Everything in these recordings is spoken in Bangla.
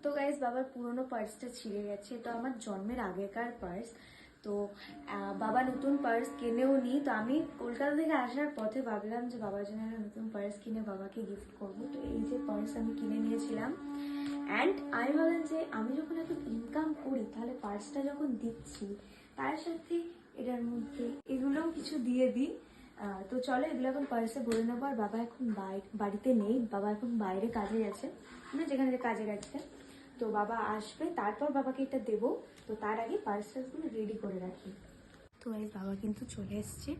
তো গাইস বাবার পুরনো পার্সটা ছিঁড়ে গেছে, তো আমার জন্মের আগেকার পার্স। তো বাবা নতুন পার্স কিনেও নি, তো আমি কলকাতা থেকে আসার পথে ভাবলাম যে বাবার জন্য একটা নতুন পার্স কিনে বাবাকে গিফট করবো। তো এই যে পার্স আমি কিনে নিয়েছিলাম, অ্যান্ড আমি ভাবলাম যে আমি যখন এত ইনকাম করি তাহলে পার্সটা যখন দিচ্ছি তার সাথে এটার মধ্যে এগুলোও কিছু দিয়ে দিই। তো চলো এগুলো এখন পার্সে ভরে নেবো। আর বাবা এখন বাড়িতে নেই, বাবা এখন বাইরে কাজে গেছে, মানে যেখানে কাজে গেছে। তো বাবা আসবে, তারপর বাবাকে এটা দেবো। তো তার আগে পার্সেলগুলো রেডি করে রাখি। তো এই বাবা কিন্তু চলে এসছে,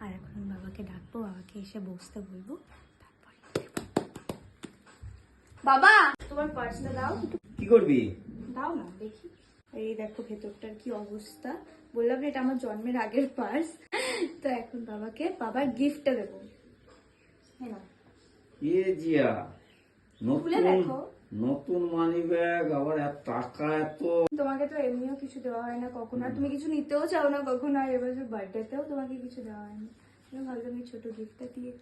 আর এখন আমি বাবাকে ডাকবো, বাবাকে এসে বসতে বলবো, তারপরে বাবা তোমার পার্সটা দাও। কি করবি? দাও না দেখি। এই দেখো ভেতরটার কি অবস্থা, বললাম না এটা আমার জন্মের আগের পার্স। তো এখন বাবাকে বাবার গিফটটা দেবো। হ্যাঁ এ জিয়া, খুলে নতুন দেখো। নতুন মানি ব্যাগ, আবার এত টাকা এত। তোমাকে তো এমনিও কিছু দেওয়া হয় না কখনো, আর তুমি কিছু নিতেও চাও না কখনো, আর এবছর বার্থডেতেও তোমাকে কিছু দেওয়া হয়নি। আমি ভাবলাম এই ছোট গিফটটা দিয়ে।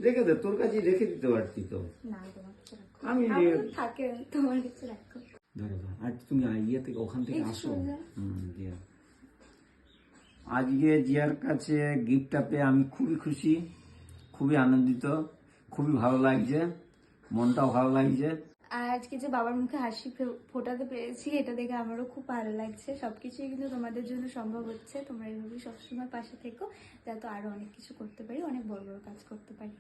রেখে দে, তোর কাছে রেখে দিতে পারতি তো। না তোমার কিছু রাখো, আমি আমার থাকে, তোমার কিছু রাখো। ধরো ধরো, আজ তুমি ইয়ে থেকে ওখান থেকে এই আসো। শোনো। জিয়া, আজকে জিয়ার কাছে গিফটটা পেয়ে আমি খুবই খুশি, খুবই আনন্দিত, খুবই ভালো লাগছে, মনটাও ভালো লাগছে। আর আজকে যে বাবার মুখে হাসি ফোটাতে পেরেছি, এটা দেখে আমারও খুব ভালো লাগছে। সবকিছুই কিন্তু তোমাদের জন্য সম্ভব হচ্ছে, তোমরা এইভাবে সবসময় পাশে থেকো, যাতে আরো অনেক কিছু করতে পারি, অনেক বড় বড় কাজ করতে পারি।